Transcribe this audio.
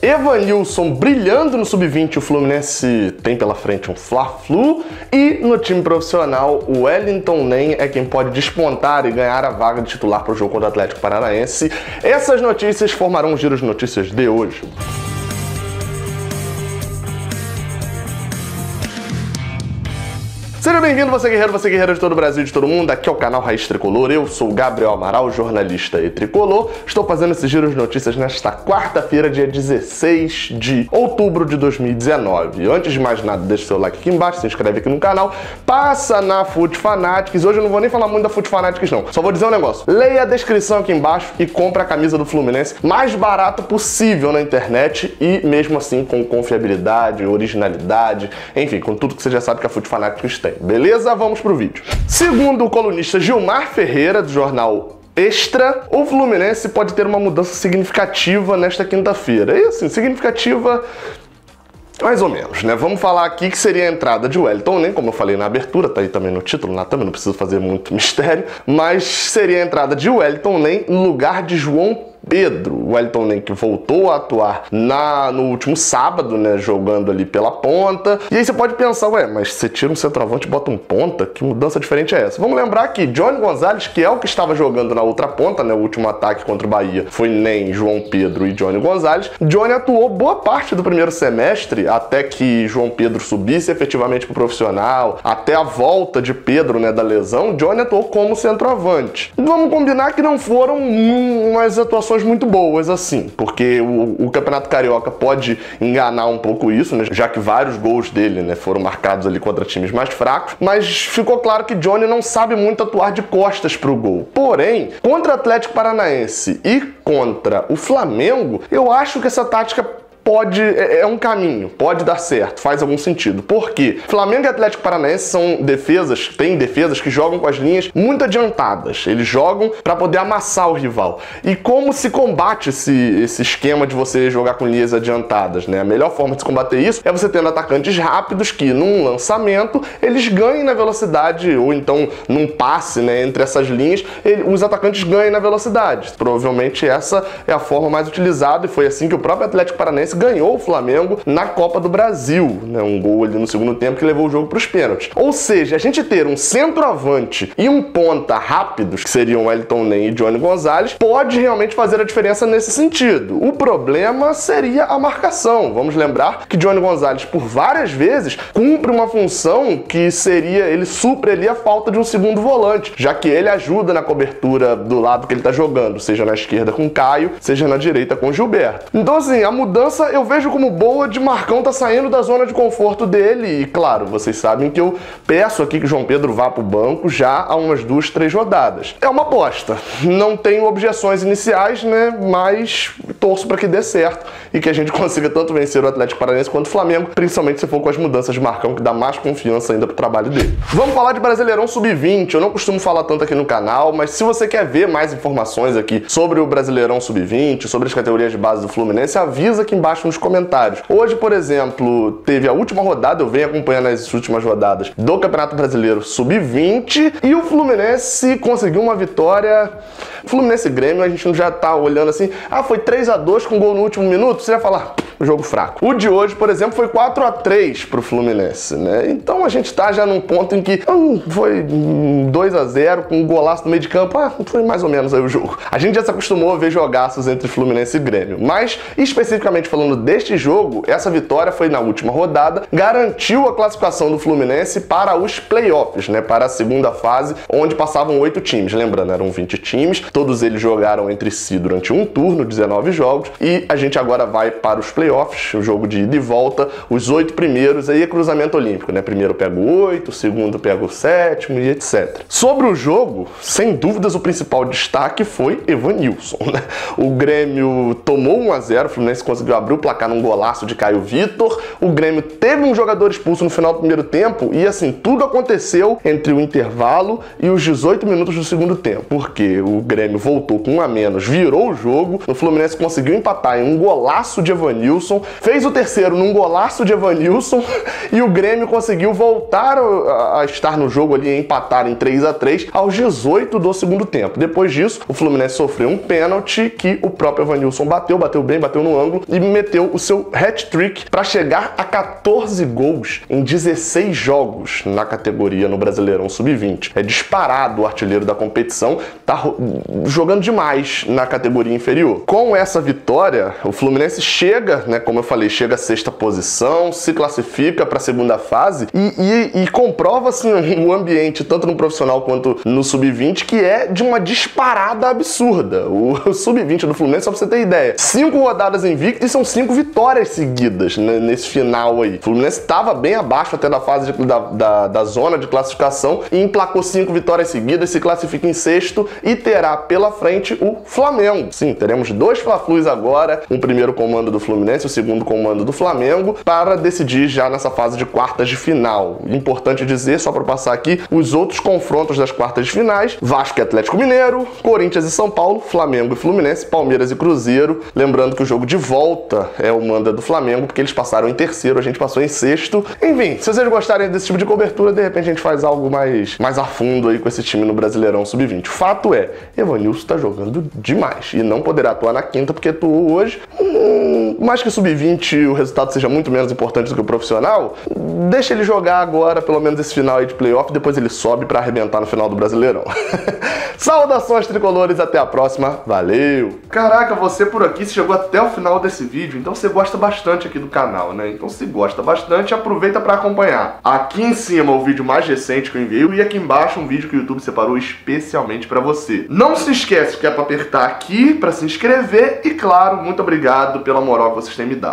Evanilson brilhando no Sub-20, o Fluminense tem pela frente um Fla-Flu. E no time profissional, o Wellington Nem é quem pode despontar e ganhar a vaga de titular para o jogo contra o Atlético Paranaense. Essas notícias formarão o giro de notícias de hoje. Seja bem-vindo, você guerreiro de todo o Brasil e de todo mundo. Aqui é o canal Raiz Tricolor. Eu sou o Gabriel Amaral, jornalista e tricolor. Estou fazendo esse giro de notícias nesta quarta-feira, dia 16 de outubro de 2019. Antes de mais nada, deixa o seu like aqui embaixo, se inscreve aqui no canal, passa na Fut Fanatics. Hoje eu não vou nem falar muito da Fut Fanatics, não. Só vou dizer um negócio. Leia a descrição aqui embaixo e compre a camisa do Fluminense mais barato possível na internet e mesmo assim com confiabilidade, originalidade, enfim, com tudo que você já sabe que a Fut Fanatics tem. Beleza? Vamos pro vídeo. Segundo o colunista Gilmar Ferreira, do jornal Extra, o Fluminense pode ter uma mudança significativa nesta quinta-feira. E assim, significativa mais ou menos, né? Vamos falar aqui que seria a entrada de Wellington Nem, como eu falei na abertura, tá aí também no título, lá também não preciso fazer muito mistério, mas seria a entrada de Wellington Nem no lugar de João Pedro. O Wellington Nem que voltou a atuar no último sábado, né, jogando ali pela ponta. E aí você pode pensar, ué, mas você tira um centroavante e bota um ponta? Que mudança diferente é essa? Vamos lembrar que Johnny Gonzalez, que é o que estava jogando na outra ponta, né, o último ataque contra o Bahia foi Nem, João Pedro e Johnny Gonzalez. Johnny atuou boa parte do primeiro semestre, até que João Pedro subisse efetivamente pro profissional, até a volta de Pedro, né, da lesão, Johnny atuou como centroavante. E vamos combinar que não foram umas atuações muito boas assim, porque o Campeonato Carioca pode enganar um pouco isso, né, já que vários gols dele, né, foram marcados ali contra times mais fracos, mas ficou claro que Johnny não sabe muito atuar de costas pro gol. Porém, contra o Atlético Paranaense e contra o Flamengo, eu acho que essa tática é um caminho, pode dar certo, faz algum sentido. Por quê? Flamengo e Atlético Paranaense são têm defesas que jogam com as linhas muito adiantadas. Eles jogam para poder amassar o rival. E como se combate esse esquema de você jogar com linhas adiantadas, né? A melhor forma de se combater isso é você tendo atacantes rápidos que, num lançamento, eles ganhem na velocidade, ou então num passe, né, entre essas linhas, os atacantes ganhem na velocidade. Provavelmente essa é a forma mais utilizada e foi assim que o próprio Atlético Paranaense ganhou o Flamengo na Copa do Brasil, né? Um gol ali no segundo tempo que levou o jogo para os pênaltis. Ou seja, a gente ter um centroavante e um ponta rápidos, que seriam Wellington Nem e Johnny Gonzalez, pode realmente fazer a diferença nesse sentido. O problema seria a marcação. Vamos lembrar que Johnny Gonzalez, por várias vezes, cumpre uma função que seria, ele supre ali a falta de um segundo volante, já que ele ajuda na cobertura do lado que ele está jogando, seja na esquerda com Caio, seja na direita com Gilberto. Então assim, a mudança eu vejo como boa de Marcão tá saindo da zona de conforto dele e, claro, vocês sabem que eu peço aqui que João Pedro vá pro banco já há umas 2, 3 rodadas. É uma aposta, não tenho objeções iniciais, né, mas torço para que dê certo e que a gente consiga tanto vencer o Atlético Paranaense quanto o Flamengo, principalmente se for com as mudanças de Marcão, que dá mais confiança ainda pro trabalho dele. Vamos falar de Brasileirão Sub-20, eu não costumo falar tanto aqui no canal, mas se você quer ver mais informações aqui sobre o Brasileirão Sub-20, sobre as categorias de base do Fluminense, avisa aqui embaixo nos comentários. Hoje, por exemplo, teve a última rodada, eu venho acompanhando as últimas rodadas do Campeonato Brasileiro Sub-20 e o Fluminense conseguiu uma vitória. Fluminense e Grêmio, a gente já tá olhando assim, foi 3-2 com gol no último minuto, você ia falar, jogo fraco. O de hoje, por exemplo, foi 4-3 pro Fluminense, né? Então a gente tá já num ponto em que foi 2-0 com um golaço no meio de campo, foi mais ou menos aí o jogo. A gente já se acostumou a ver jogaços entre Fluminense e Grêmio, mas especificamente falando deste jogo, essa vitória foi na última rodada, garantiu a classificação do Fluminense para os playoffs, né? Para a segunda fase, onde passavam 8 times, lembrando, eram 20 times, todos eles jogaram entre si durante um turno, 19 jogos, e a gente agora vai para os playoffs, o jogo de ida e volta, os 8 primeiros, aí é cruzamento olímpico, né? Primeiro pega o 8, o segundo pega o 7º e etc. Sobre o jogo, sem dúvidas o principal destaque foi Evanilson, né? O Grêmio tomou 1-0, o Fluminense conseguiu abrir o placar num golaço de Caio Vitor, o Grêmio teve um jogador expulso no final do primeiro tempo e assim, tudo aconteceu entre o intervalo e os 18 minutos do segundo tempo, porque o Grêmio voltou com 1 a menos, virou o jogo, o Fluminense conseguiu empatar em um golaço de Evanilson, Evanilson, fez o terceiro num golaço de Evanilson e o Grêmio conseguiu voltar a estar no jogo ali, empatar em 3-3 aos 18 do segundo tempo. Depois disso, o Fluminense sofreu um pênalti que o próprio Evanilson bateu bem, bateu no ângulo e meteu o seu hat-trick para chegar a 14 gols em 16 jogos na categoria no Brasileirão Sub-20. É disparado o artilheiro da competição, tá jogando demais na categoria inferior. Com essa vitória, o Fluminense chega, né, como eu falei, chega à sexta posição, se classifica para a segunda fase e comprova assim, o ambiente, tanto no profissional quanto no Sub-20, que é de uma disparada absurda. O Sub-20 do Fluminense, só pra você ter ideia, 5 rodadas invictas e são 5 vitórias seguidas, né, nesse final aí. O Fluminense estava bem abaixo até da fase da zona de classificação e emplacou 5 vitórias seguidas, se classifica em sexto e terá pela frente o Flamengo. Sim, teremos 2 Fla-Flus agora, um primeiro comando do Fluminense, o segundo comando do Flamengo, para decidir já nessa fase de quartas de final. Importante dizer, só para passar aqui, os outros confrontos das quartas de finais: Vasco e Atlético Mineiro, Corinthians e São Paulo, Flamengo e Fluminense, Palmeiras e Cruzeiro. Lembrando que o jogo de volta é o manda do Flamengo, porque eles passaram em terceiro, a gente passou em sexto. Enfim, se vocês gostarem desse tipo de cobertura, de repente a gente faz algo mais a fundo aí com esse time no Brasileirão Sub-20. O fato é, Evanilson tá jogando demais e não poderá atuar na quinta porque atuou hoje. Mais que Sub-20 o resultado seja muito menos importante do que o profissional, deixa ele jogar agora, pelo menos esse final aí de playoff, depois ele sobe pra arrebentar no final do Brasileirão. Saudações tricolores, até a próxima, valeu! Caraca, você por aqui, você chegou até o final desse vídeo, então você gosta bastante aqui do canal, né? Então se gosta bastante, aproveita pra acompanhar. Aqui em cima o vídeo mais recente que eu enviei e aqui embaixo um vídeo que o YouTube separou especialmente pra você. Não se esquece que é pra apertar aqui pra se inscrever e, claro, muito obrigado pela moral que vocês têm me dado.